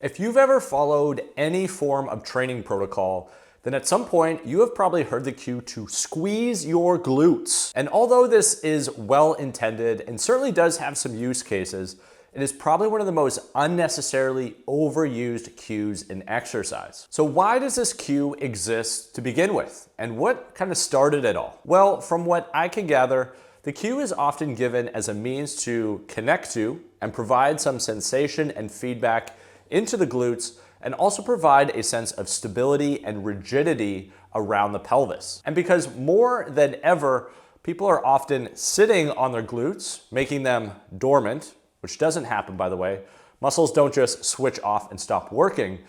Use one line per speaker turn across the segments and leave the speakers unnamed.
If you've ever followed any form of training protocol, then at some point you have probably heard the cue to squeeze your glutes. And although this is well intended and certainly does have some use cases, it is probably one of the most unnecessarily overused cues in exercise. So why does this cue exist to begin with? And what kind of started it all? Well, from what I can gather, the cue is often given as a means to connect to and provide some sensation and feedback into the glutes, and also provide a sense of stability and rigidity around the pelvis. And because more than ever, people are often sitting on their glutes, making them dormant, which doesn't happen, by the way. Muscles don't just switch off and stop working,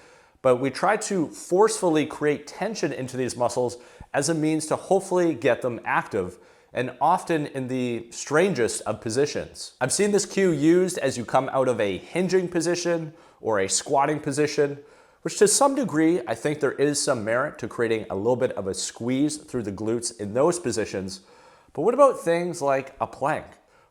but we try to forcefully create tension into these muscles as a means to hopefully get them active, and often in the strangest of positions. I've seen this cue used as you come out of a hinging position or a squatting position, which to some degree, I think there is some merit to creating a little bit of a squeeze through the glutes in those positions. But what about things like a plank?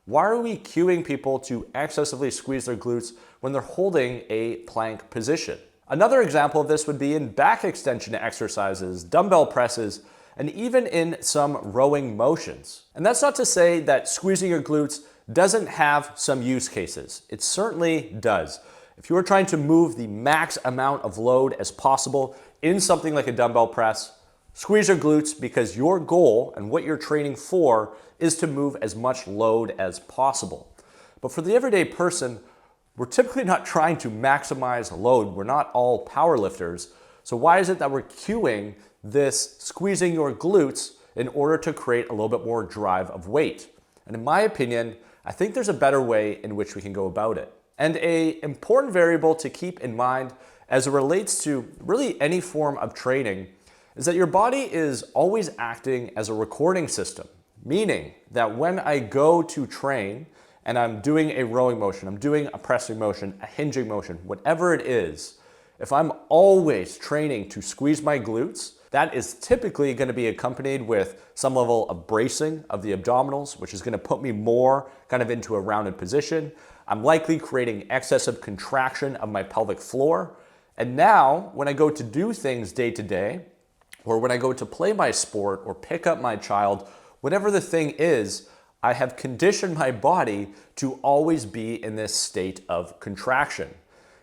Why are we cueing people to excessively squeeze their glutes when they're holding a plank position? Another example of this would be in back extension exercises, dumbbell presses, and even in some rowing motions. And that's not to say that squeezing your glutes doesn't have some use cases. It certainly does. If you are trying to move the max amount of load as possible in something like a dumbbell press, squeeze your glutes because your goal and what you're training for is to move as much load as possible. But for the everyday person, we're typically not trying to maximize load. We're not all power lifters. So why is it that we're cueing this squeezing your glutes in order to create a little bit more drive of weight? And in my opinion, I think there's a better way in which we can go about it. And an important variable to keep in mind as it relates to really any form of training is that your body is always acting as a recording system, meaning that when I go to train and I'm doing a rowing motion, I'm doing a pressing motion, a hinging motion, whatever it is, if I'm always training to squeeze my glutes, that is typically going to be accompanied with some level of bracing of the abdominals, which is going to put me more kind of into a rounded position. I'm likely creating excessive contraction of my pelvic floor. And now, when I go to do things day to day, or when I go to play my sport or pick up my child, whatever the thing is, I have conditioned my body to always be in this state of contraction.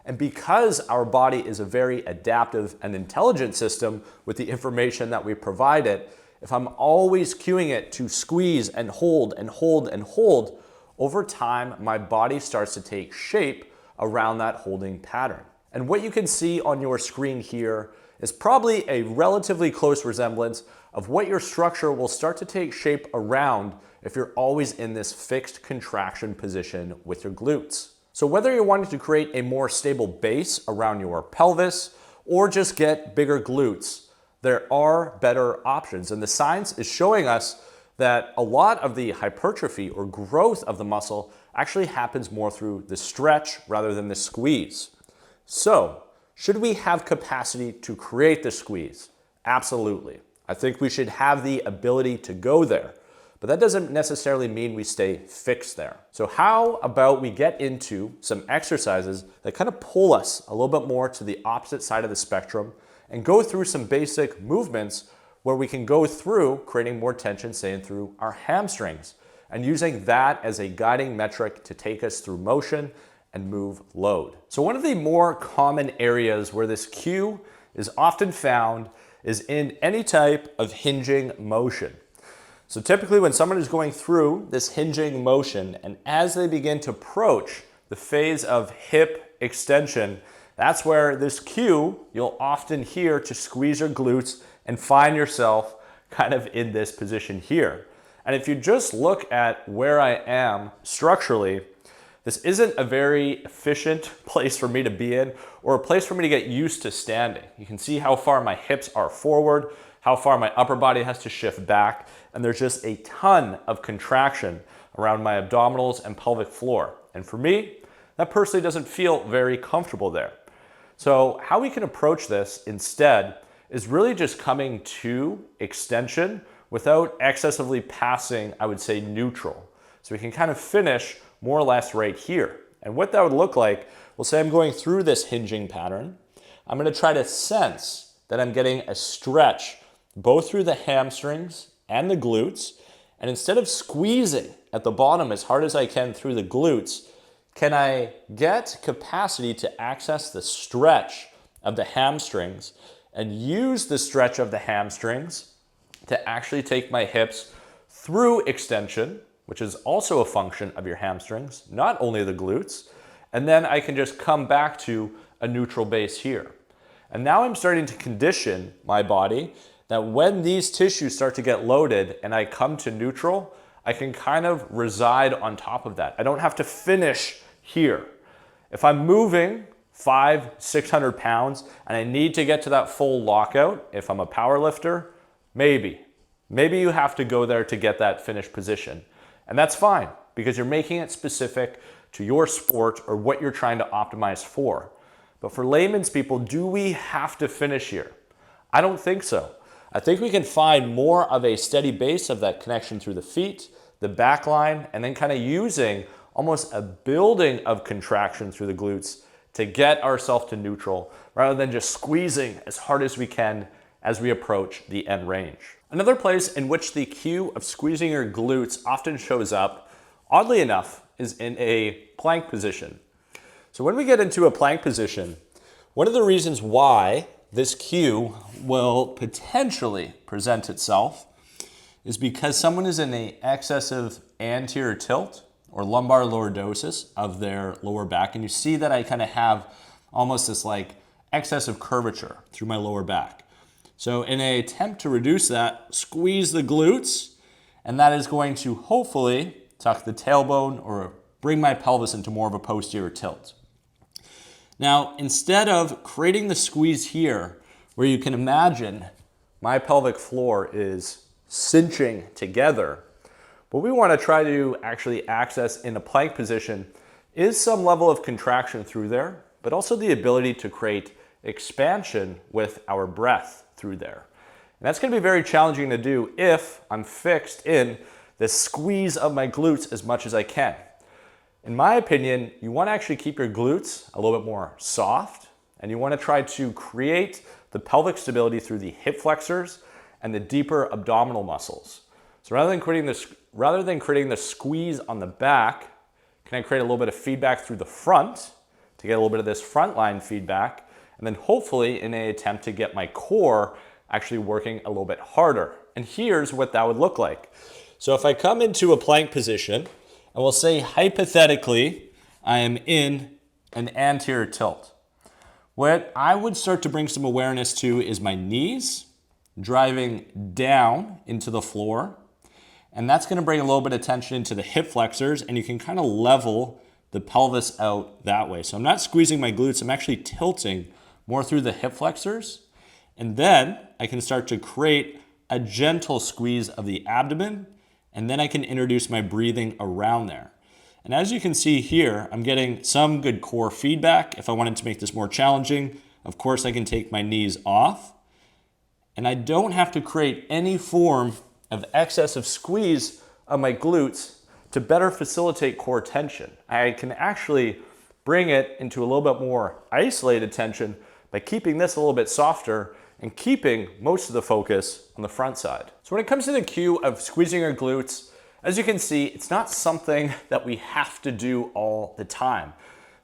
And because our body is a very adaptive and intelligent system with the information that we provide it, if I'm always cueing it to squeeze and hold and hold and hold, over time, my body starts to take shape around that holding pattern. And what you can see on your screen here is probably a relatively close resemblance of what your structure will start to take shape around if you're always in this fixed contraction position with your glutes. So whether you're wanting to create a more stable base around your pelvis or just get bigger glutes, there are better options. And the science is showing us that a lot of the hypertrophy or growth of the muscle actually happens more through the stretch rather than the squeeze. So, should we have capacity to create the squeeze? Absolutely. I think we should have the ability to go there, but that doesn't necessarily mean we stay fixed there. So how about we get into some exercises that kind of pull us a little bit more to the opposite side of the spectrum and go through some basic movements where we can go through creating more tension, say, through our hamstrings, and using that as a guiding metric to take us through motion and move load. So one of the more common areas where this cue is often found is in any type of hinging motion. So typically when someone is going through this hinging motion, and as they begin to approach the phase of hip extension, that's where this cue you'll often hear to squeeze your glutes and find yourself kind of in this position here. And if you just look at where I am structurally, this isn't a very efficient place for me to be in or a place for me to get used to standing. You can see how far my hips are forward, how far my upper body has to shift back, and there's just a ton of contraction around my abdominals and pelvic floor. And for me, that personally doesn't feel very comfortable there. So how we can approach this instead is really just coming to extension without excessively passing, I would say, neutral. So we can kind of finish more or less right here. And what that would look like we'll say I'm going through this hinging pattern. I'm going to try to sense that I'm getting a stretch both through the hamstrings and the glutes. And instead of squeezing at the bottom as hard as I can through the glutes, can I get capacity to access the stretch of the hamstrings and use the stretch of the hamstrings to actually take my hips through extension, which is also a function of your hamstrings, not only the glutes, and then I can just come back to a neutral base here. And now I'm starting to condition my body that when these tissues start to get loaded and I come to neutral, I can kind of reside on top of that. I don't have to finish here. If I'm moving 500-600 pounds and I need to get to that full lockout, if I'm a power lifter, maybe you have to go there to get that finished position. And that's fine because you're making it specific to your sport or what you're trying to optimize for. But for layman's people, do we have to finish here? I don't think so. I think we can find more of a steady base of that connection through the feet, the back line, and then kind of using almost a building of contraction through the glutes to get ourselves to neutral rather than just squeezing as hard as we can as we approach the end range. Another place in which the cue of squeezing your glutes often shows up, oddly enough, is in a plank position. So when we get into a plank position, one of the reasons why this cue will potentially present itself is because someone is in an excessive anterior tilt or lumbar lordosis of their lower back. And you see that I kind of have almost this like excessive curvature through my lower back. So in an attempt to reduce that, squeeze the glutes, and that is going to hopefully tuck the tailbone or bring my pelvis into more of a posterior tilt. Now, instead of creating the squeeze here, where you can imagine my pelvic floor is cinching together, what we want to try to actually access in a plank position is some level of contraction through there, but also the ability to create expansion with our breath through there. And that's going to be very challenging to do if I'm fixed in the squeeze of my glutes as much as I can. In my opinion, you want to actually keep your glutes a little bit more soft, and you want to try to create the pelvic stability through the hip flexors and the deeper abdominal muscles. So rather than creating the squeeze on the back, can I create a little bit of feedback through the front to get a little bit of this front line feedback, and then hopefully in an attempt to get my core actually working a little bit harder. And here's what that would look like. So if I come into a plank position, and we'll say hypothetically, I am in an anterior tilt. What I would start to bring some awareness to is my knees driving down into the floor. And that's going to bring a little bit of tension into the hip flexors, and you can kind of level the pelvis out that way. So I'm not squeezing my glutes, I'm actually tilting more through the hip flexors. And then I can start to create a gentle squeeze of the abdomen, and then I can introduce my breathing around there. And as you can see here, I'm getting some good core feedback. If I wanted to make this more challenging, of course I can take my knees off, and I don't have to create any form of excessive squeeze of my glutes to better facilitate core tension. I can actually bring it into a little bit more isolated tension by keeping this a little bit softer and keeping most of the focus on the front side. So when it comes to the cue of squeezing your glutes, as you can see, it's not something that we have to do all the time.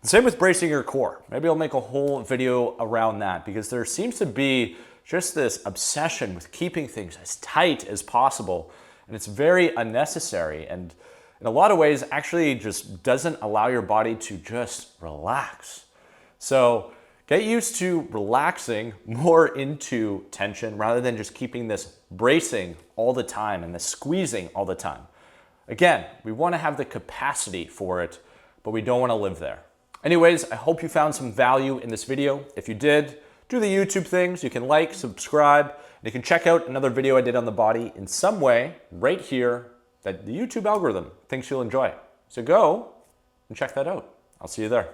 The same with bracing your core. Maybe I'll make a whole video around that because there seems to be just this obsession with keeping things as tight as possible, and it's very unnecessary, and in a lot of ways actually just doesn't allow your body to just relax. So get used to relaxing more into tension rather than just keeping this bracing all the time and this squeezing all the time. Again, we want to have the capacity for it, but we don't want to live there. Anyways, I hope you found some value in this video. If you did, do the YouTube things. You can like, subscribe, and you can check out another video I did on the body in some way right here that the YouTube algorithm thinks you'll enjoy. So go and check that out. I'll see you there.